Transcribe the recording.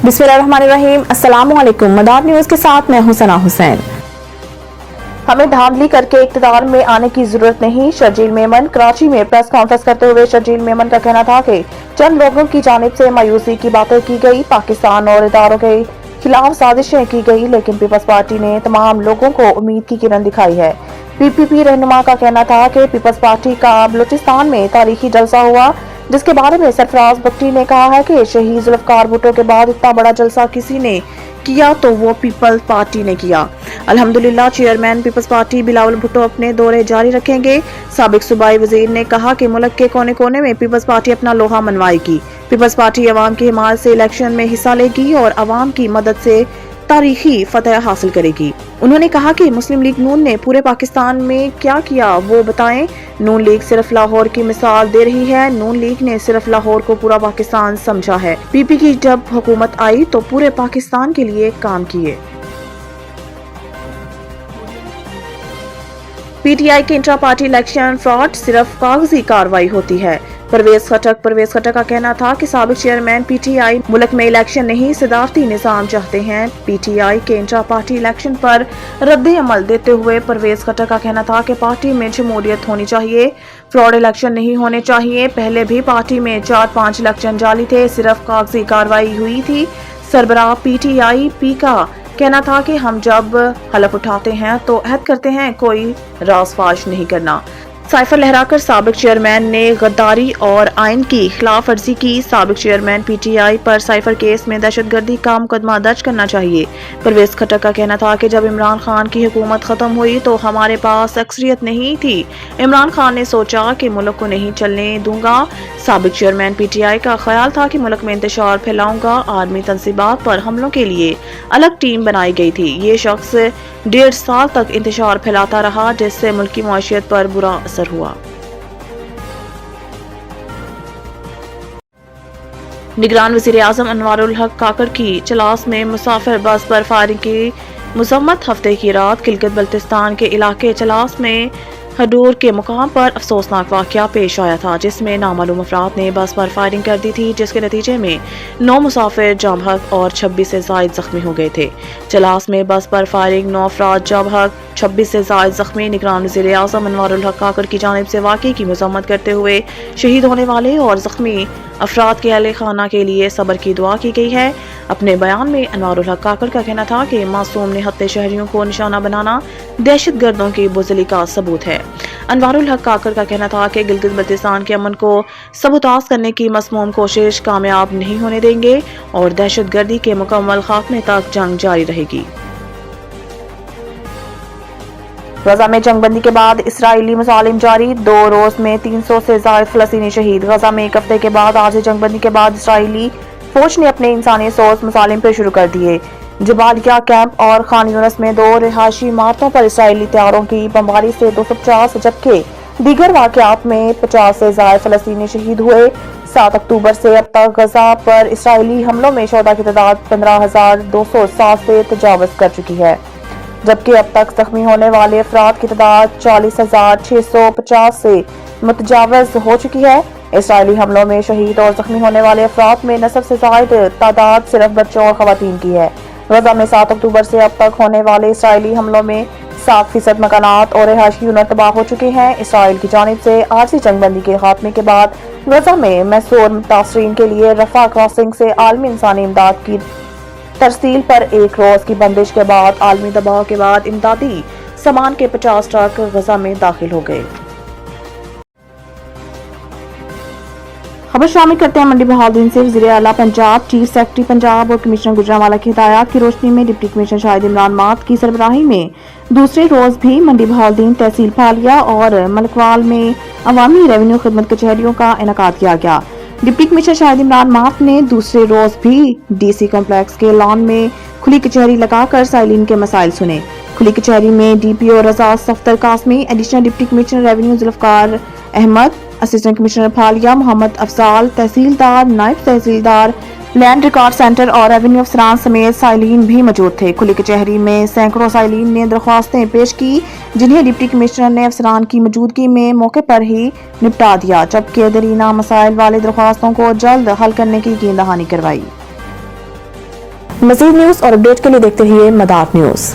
बिस्मिल्लाहिर्रहमानिर्रहीम। अस्सलाम वालेकुम। मदार न्यूज़ के साथ मैं हूं सना हुसैन। हमें धांधली करके इक़्तिदार में आने की जरूरत नहीं। शर्जील मेमन। कराची में प्रेस कॉन्फ्रेंस करते हुए शर्जील मेमन का कहना था कि चंद लोगों की जानिब से मायूसी की बातें की गई, पाकिस्तान और इदारों के खिलाफ साजिशें की गई, लेकिन पीपल्स पार्टी ने तमाम लोगों को उम्मीद की किरण दिखाई है। पीपीपी रहनुमा का कहना था कि पीपल्स पार्टी का बलूचिस्तान में तारीखी जलसा हुआ, जिसके बारे में सरफराज बख्टी ने कहा है कि शहीद जुल्फकार भुट्टो के बाद इतना बड़ा जलसा किसी ने किया तो वो पीपल्स पार्टी ने किया। अल्हम्दुलिल्लाह chairman People's Party Bilawal Bhutto अपने दौरे जारी रखेंगे। साबिक सूबाई वजीर ने कहा कि मुल्क के कोने कोने में पीपल्स पार्टी अपना लोहा मनवाएगी। पीपल्स पार्टी अवाम की हिमायत से इलेक्शन में हिस्सा लेगी और अवाम की मदद से तारीखी फतह हासिल करेगी। उन्होंने कहा कि मुस्लिम लीग नून ने पूरे पाकिस्तान में क्या किया वो बताएं। नून लीग सिर्फ लाहौर की मिसाल दे रही है। नून लीग ने सिर्फ लाहौर को पूरा पाकिस्तान समझा है। पीपी की जब हुकूमत आई तो पूरे पाकिस्तान के लिए काम किए। पीटीआई के इंट्रा पार्टी इलेक्शन फ्रॉड सिर्फ कागजी कार्रवाई होती है। परवेज खटक का कहना था कि साबिक चेयरमैन पीटीआई मुल्क में इलेक्शन नहीं सदारती निजाम चाहते हैं। पीटीआई के इंट्रा पार्टी इलेक्शन पर रद्द अमल देते हुए परवेज खटक का कहना था कि पार्टी में जमहूरियत होनी चाहिए, फ्रॉड इलेक्शन नहीं होने चाहिए। पहले भी पार्टी में 4-5 इलेक्शन जाली थे, सिर्फ कागजी कार्रवाई हुई थी। सरबराह पीटीआई पी का कहना था कि हम जब हलफ उठाते हैं तो अहद करते हैं कोई राज़फाश नहीं करना। साइफर लहराकर साबिक चेयरमैन ने गद्दारी और आइन की खिलाफ वर्जी की। साबिक चेयरमैन पीटीआई पर साइफर केस में दहशतगर्दी का मुकदमा दर्ज करना चाहिए। परवेज खटक का कहना था कि जब इमरान खान की हुकूमत खत्म हुई तो हमारे पास अक्सरियत नहीं थी। इमरान खान ने सोचा कि मुल्क को नहीं चलने दूंगा। साबिक चेयरमैन पीटीआई का ख्याल था कि मुल्क में इंतशार फैलाऊंगा। आर्मी तंसीबात पर हमलों के लिए अलग टीम बनाई गई थी। ये शख्स 1.5 साल तक इंतशार फैलाता रहा, जिससे मुल्क की मईशत पर बुरा असर हुआ। निगरान वज़ीर आज़म अनवारुल हक काकड़ की चलास में मुसाफिर बस पर फायरिंग की मजम्मत। हफ्ते की रात गिलगित बल्तिस्तान के इलाके चलास में हडूर के मुकाम पर अफसोसनाक वाकया पेश आया था, जिसमें नामालूम अफराद ने बस पर फायरिंग कर दी थी, जिसके नतीजे में 9 मुसाफिर जाँ बहक और 26 से ज़ायद जख्मी हो गए थे। चलास में बस पर फायरिंग 9 अफराद जाँ बहक, 26 से ज़ायद जख्मी। निगरान वज़ीर आज़म अनवारुल हक काकड़ की जानिब से वाक़े की मजम्मत करते हुए शहीद होने वाले और जख्मी अफराद के अहले खाना के लिए सब्र की दुआ की गई है। अपने बयान में अनवारुल हक काकड़ का कहना था कि मासूम निहत्ते शहरियों को निशाना बनाना दहशत गर्दों की बुज़दिली का सबूत है। अनवारुल हक काकड़ का कहना था कि गिलगित बल्तिस्तान के अमन को सबूताज करने की मसमूम कोशिश कामयाब नहीं होने देंगे और दहशत गर्दी के मुकम्मल खात्मे तक जंग जारी रहेगी। गजा में जंगबंदी के बाद इसराइली मुसालिम जारी। 2 रोज में 300 से ज़ायद फलस्तीनी शहीद। गजा में 1 हफ्ते के बाद आज जंगबंदी के बाद इसराइली फौज ने अपने इंसानी सोच मुसालिम पे शुरू कर दिए। जबालिया कैंप और खान यूनिस में 2 रिहायशी इमारतों पर इसराइली तैयारों की बमबारी से 250, जबकि दीगर वाक़यात में 50 से ज़ायद फलस्तीनी शहीद हुए। 7 अक्टूबर से अब तक गजा पर इसराइली हमलों में शोधा की तादाद 15,207 से तजावज़ कर चुकी है, जबकि अब तक जख्मी होने वाले अफराद की तादाद 40,650 से मुतजावज हो चुकी है। इसराइली हमलों में शहीद और जख्मी होने वाले अफराद में नस्ब से ज़ायद तादाद सिर्फ बच्चों और खवातीन की है। गजा में 7 अक्टूबर से अब तक होने वाले इसराइली हमलों में 7% मकानात और रिहायशी यूनिट तबाह हो चुके हैं। इसराइल की जानिब से आरजी जंगबंदी के खात्मे के बाद गजा में महसूर मुतासरीन के लिए रफा क्रॉसिंग से आलमी इंसानी इमदाद की तरसील पर 1 रोज की बंदिश के बाद आलमी दबाव के बाद इमदादी सामान के 50 ट्रक गजा में दाखिल हो गए। खबर शामिल करते हैं मंडी बहाउद्दीन से। वज़ीर आला पंजाब, चीफ सेक्रेटरी पंजाब और कमिश्नर गुजरांवाला की हिदायत की रोशनी में डिप्टी कमिश्नर शाहिद इमरान मात की सरबराही में दूसरे रोज भी मंडी बहाउद्दीन, तहसील फालिया और मलकवाल में अवामी रेवेन्यू खिदमत कचहरियों का इनेकाद किया गया। डिप्टी कमिश्नर शाहिद इमरान मात ने दूसरे रोज भी डीसी कॉम्प्लेक्स के लॉन में खुली कचहरी लगाकर साइलिन के मसाइल सुने। खुली कचहरी में DPO Raza Safdar Qasmi, additional deputy commissioner revenue Zulfiqar Ahmad, assistant commissioner Phalia Mohammad Afzal, तहसीलदार, नायब तहसीलदार, लैंड रिकॉर्ड सेंटर और रेवेन्यू अफसरान समेत साइलिन भी मौजूद थे। खुली कचहरी में सैकड़ों साइलिन ने दरख्वास्तें पेश की, जिन्हें डिप्टी कमिश्नर ने अफसरान की मौजूदगी में मौके पर ही निपटा दिया, जबकि दरीना मसाइल वाले दरख्वास्तों को जल्द हल करने की यकीन दहानी करवाई। مزید نیوز اور اپڈیٹ کے لیے دیکھتے رہیے مدار نیوز۔